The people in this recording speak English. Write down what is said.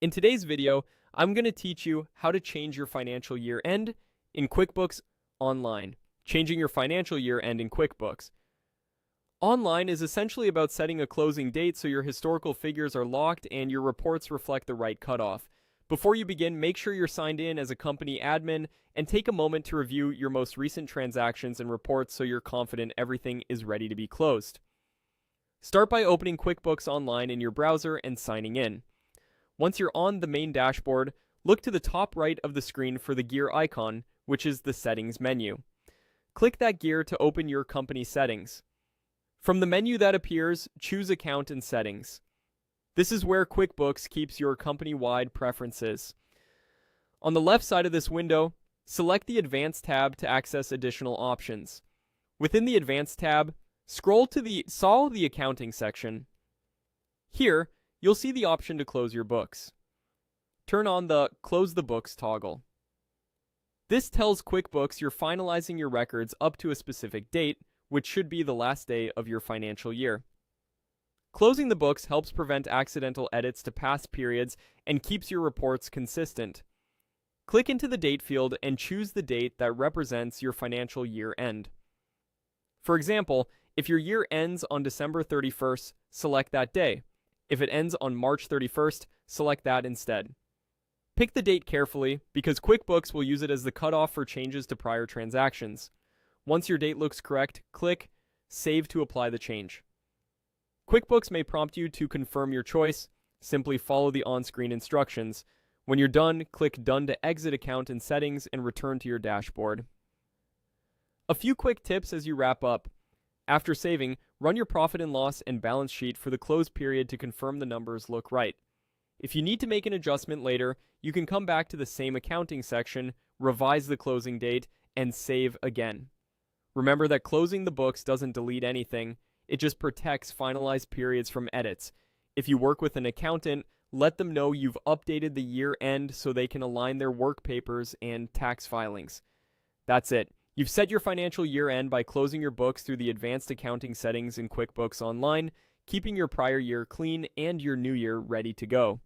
In today's video, I'm going to teach you how to change your financial year end in QuickBooks Online. Changing your financial year end in QuickBooks. Online is essentially about setting a closing date so your historical figures are locked and your reports reflect the right cutoff. Before you begin, make sure you're signed in as a company admin and take a moment to review your most recent transactions and reports so you're confident everything is ready to be closed. Start by opening QuickBooks Online in your browser and signing in. Once you're on the main dashboard, look to the top right of the screen for the gear icon, which is the Settings menu. Click that gear to open your company settings. From the menu that appears, choose Account and Settings. This is where QuickBooks keeps your company-wide preferences. On the left side of this window, select the Advanced tab to access additional options. Within the Advanced tab, scroll to the Accounting section. Here, you'll see the option to close your books. Turn on the Close the Books toggle. This tells QuickBooks you're finalizing your records up to a specific date, which should be the last day of your financial year. Closing the books helps prevent accidental edits to past periods and keeps your reports consistent. Click into the Date field and choose the date that represents your financial year end. For example, if your year ends on December 31st, select that day. If it ends on March 31st, select that instead. Pick the date carefully because QuickBooks will use it as the cutoff for changes to prior transactions. Once your date looks correct, click Save to apply the change. QuickBooks may prompt you to confirm your choice. Simply follow the on-screen instructions. When you're done, click Done to exit Account and Settings and return to your dashboard. A few quick tips as you wrap up. After saving, run your profit and loss and balance sheet for the close period to confirm the numbers look right. If you need to make an adjustment later, you can come back to the same accounting section, revise the closing date, and save again. Remember that closing the books doesn't delete anything, it just protects finalized periods from edits. If you work with an accountant, let them know you've updated the year end so they can align their work papers and tax filings. That's it. You've set your financial year end by closing your books through the advanced accounting settings in QuickBooks Online, keeping your prior year clean and your new year ready to go.